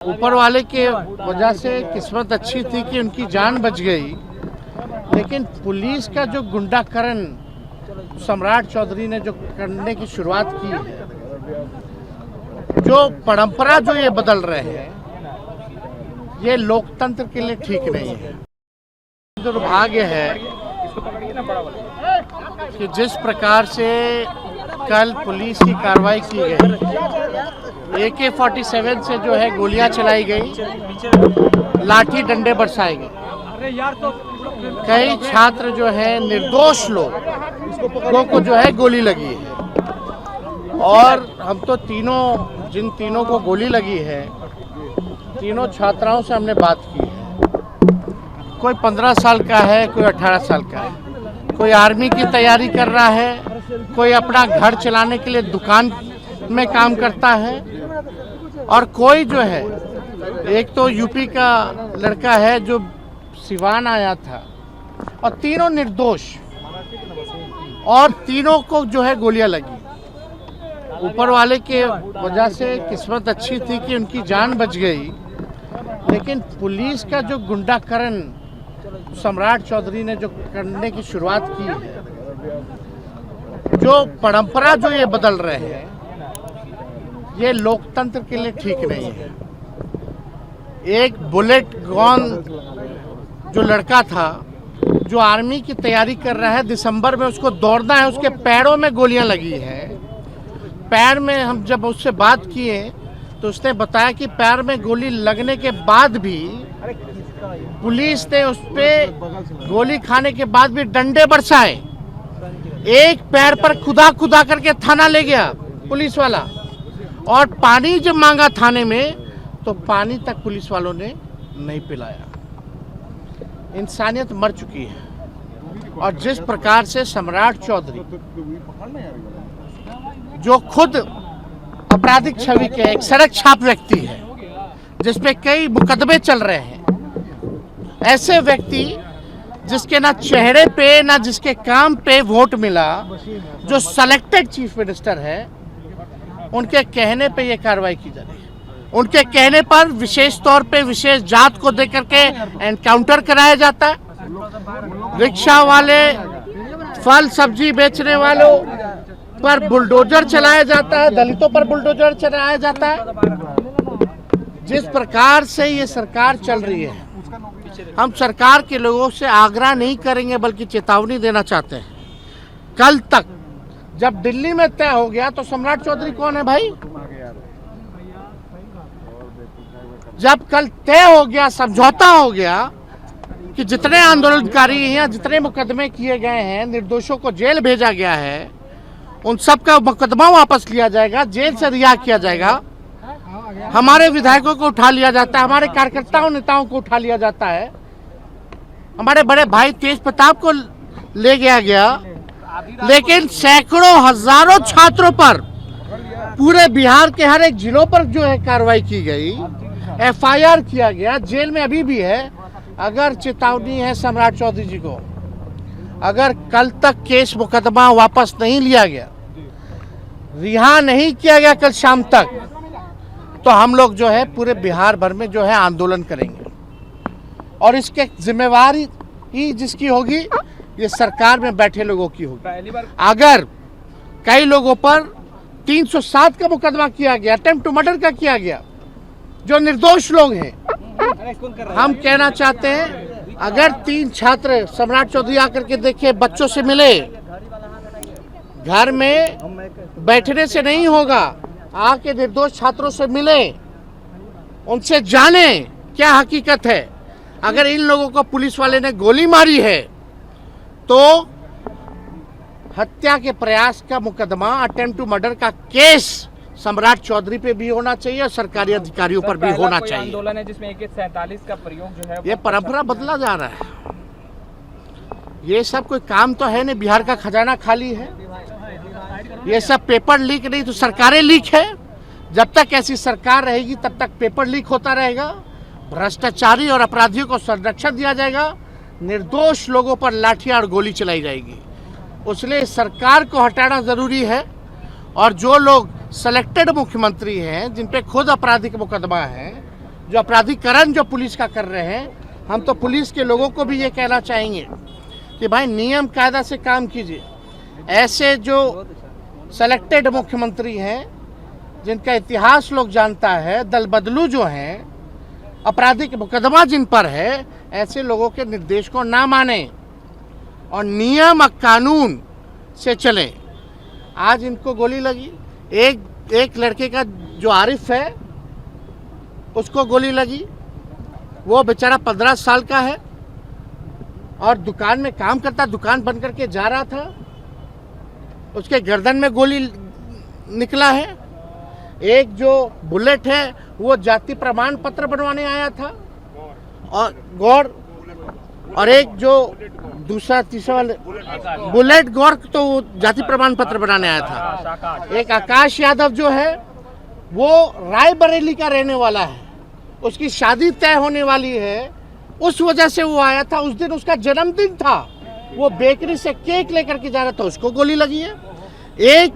ऊपर वाले के वजह से किस्मत अच्छी थी कि उनकी जान बच गई, लेकिन पुलिस का जो गुंडाकरण सम्राट चौधरी ने जो करने की शुरुआत की है, जो परंपरा जो ये बदल रहे हैं, ये लोकतंत्र के लिए ठीक नहीं है। दुर्भाग्य है कि जिस प्रकार से कल पुलिस की कार्रवाई की गई, AK-47 से जो है गोलियां चलाई गई, लाठी डंडे बरसाए गए, कई छात्र जो है निर्दोष लोगों को जो है गोली लगी है। और हम तो जिन तीनों को गोली लगी है, तीनों छात्राओं से हमने बात की है। कोई 15 साल का है, कोई 18 साल का है, कोई आर्मी की तैयारी कर रहा है, कोई अपना घर चलाने के लिए दुकान में काम करता है, और कोई जो है, एक तो यूपी का लड़का है जो सिवान आया था, और तीनों निर्दोष, और तीनों को जो है गोलियां लगी। ऊपर वाले के वजह से किस्मत अच्छी थी कि उनकी जान बच गई, लेकिन पुलिस का जो गुंडाकरण सम्राट चौधरी ने जो करने की शुरुआत की है, जो परंपरा जो ये बदल रहे हैं, ये लोकतंत्र के लिए ठीक नहीं है। एक बुलेट गॉन जो लड़का था, जो आर्मी की तैयारी कर रहा है, दिसंबर में उसको दौड़ना है, उसके पैरों में गोलियां लगी है। पैर में हम जब उससे बात किए तो उसने बताया कि पैर में गोली लगने के बाद भी पुलिस ने उस पे गोली खाने के बाद भी डंडे बरसाए। एक पैर पर खुदा करके थाना ले गया पुलिस वाला, और पानी जब मांगा थाने में तो पानी तक पुलिस वालों ने नहीं पिलाया। इंसानियत मर चुकी है। और जिस प्रकार से सम्राट चौधरी, जो खुद आपराधिक छवि के एक सड़क छाप व्यक्ति है, जिसपे कई मुकदमे चल रहे हैं, ऐसे व्यक्ति जिसके ना चेहरे पे ना जिसके काम पे वोट मिला, जो सेलेक्टेड चीफ मिनिस्टर है, उनके कहने पे ये कार्रवाई की जा रही है। उनके कहने पर विशेष तौर पे विशेष जात को देकर के एनकाउंटर कराया जाता है। रिक्शा वाले, फल सब्जी बेचने वालों पर बुलडोजर चलाया जाता है, दलितों पर बुलडोजर चलाया जाता है। जिस प्रकार से ये सरकार चल रही है, हम सरकार के लोगों से आग्रह नहीं करेंगे बल्कि चेतावनी देना चाहते हैं। कल तक जब दिल्ली में तय हो गया तो सम्राट चौधरी कौन है भाई? जब कल तय हो गया, समझौता हो गया कि जितने आंदोलनकारी हैं, जितने मुकदमे किए गए हैं, निर्दोषों को जेल भेजा गया है, उन सब का मुकदमा वापस लिया जाएगा, जेल से रिहा किया जाएगा। हमारे विधायकों को उठा लिया जाता है, हमारे कार्यकर्ताओं नेताओं को उठा लिया जाता है, हमारे बड़े भाई तेज प्रताप को ले गया, लेकिन सैकड़ों हजारों छात्रों पर पूरे बिहार के हर एक जिलों पर जो है कार्रवाई की गई, FIR किया गया, जेल में अभी भी है। अगर चेतावनी है सम्राट चौधरी जी को, अगर कल तक केस मुकदमा वापस नहीं लिया गया, रिहा नहीं किया गया कल शाम तक, तो हम लोग जो है पूरे बिहार भर में जो है आंदोलन करेंगे। और इसके जिम्मेवारी ही जिसकी होगी, ये सरकार में बैठे लोगों की होगी। अगर कई लोगों पर 307 का मुकदमा किया गया, अटेम्प्ट टू मर्डर का किया गया, जो निर्दोष लोग हैं, हम कहना चाहते हैं, अगर 3 छात्र सम्राट चौधरी आकर के देखे, बच्चों से मिले, घर में बैठने से नहीं होगा, आके निर्दोष छात्रों से मिले, उनसे जाने क्या हकीकत है। अगर इन लोगों को पुलिस वाले ने गोली मारी है तो हत्या के प्रयास का मुकदमा, अटेम्प्ट टू मर्डर का केस सम्राट चौधरी पे भी होना चाहिए और सरकारी अधिकारियों पर भी होना चाहिए। आंदोलन है जिसमें AK-47 का प्रयोग जो है, ये परंपरा बदला जा रहा है। ये सब कोई काम तो है नहीं, बिहार का खजाना खाली है। ये सब पेपर लीक नहीं तो सरकारें लीक है। जब तक ऐसी सरकार रहेगी तब तक पेपर लीक होता रहेगा, भ्रष्टाचारी और अपराधियों को संरक्षण दिया जाएगा, निर्दोष लोगों पर लाठियां और गोली चलाई जाएगी। इसलिए सरकार को हटाना जरूरी है। और जो लोग सेलेक्टेड मुख्यमंत्री हैं, जिन पे खुद आपराधिक मुकदमा है, जो अपराधीकरण जो पुलिस का कर रहे हैं, हम तो पुलिस के लोगों को भी ये कहना चाहेंगे कि भाई नियम कायदा से काम कीजिए। ऐसे जो सेलेक्टेड मुख्यमंत्री हैं जिनका इतिहास लोग जानता है, दल बदलू जो हैं, आपराधिक मुकदमा जिन पर है, ऐसे लोगों के निर्देश को ना माने और नियम और कानून से चले। आज इनको गोली लगी, एक लड़के का जो आरिफ है उसको गोली लगी, वो बेचारा 15 साल का है और दुकान में काम करता, दुकान बंद करके जा रहा था, उसके गर्दन में गोली निकला है। एक जो बुलेट है वो जाति प्रमाण पत्र बनवाने आया था और गौर, और एक जो दूसरा तीसरा वाले बुलेट गौर तो वो जाति प्रमाण पत्र बनाने आया था। एक आकाश यादव जो है वो रायबरेली का रहने वाला है, उसकी शादी तय होने वाली है, उस वजह से वो आया था। उस दिन उसका जन्मदिन था, वो बेकरी से केक लेकर के जा रहा था, उसको गोली लगी है। एक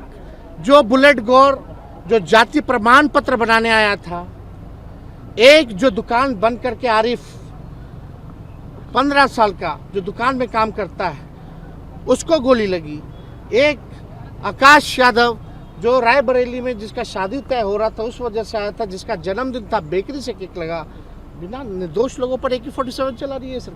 जो बुलेट गौर जो जाति प्रमाण पत्र बनाने आया था, एक जो दुकान बंद करके आरिफ 15 साल का जो दुकान में काम करता है उसको गोली लगी। एक आकाश यादव जो रायबरेली में जिसका शादी तय हो रहा था उस वजह से आया था, जिसका जन्मदिन था, बेकरी से केक लगा। बिना निर्दोष लोगों पर AK-47 चला रही है सर।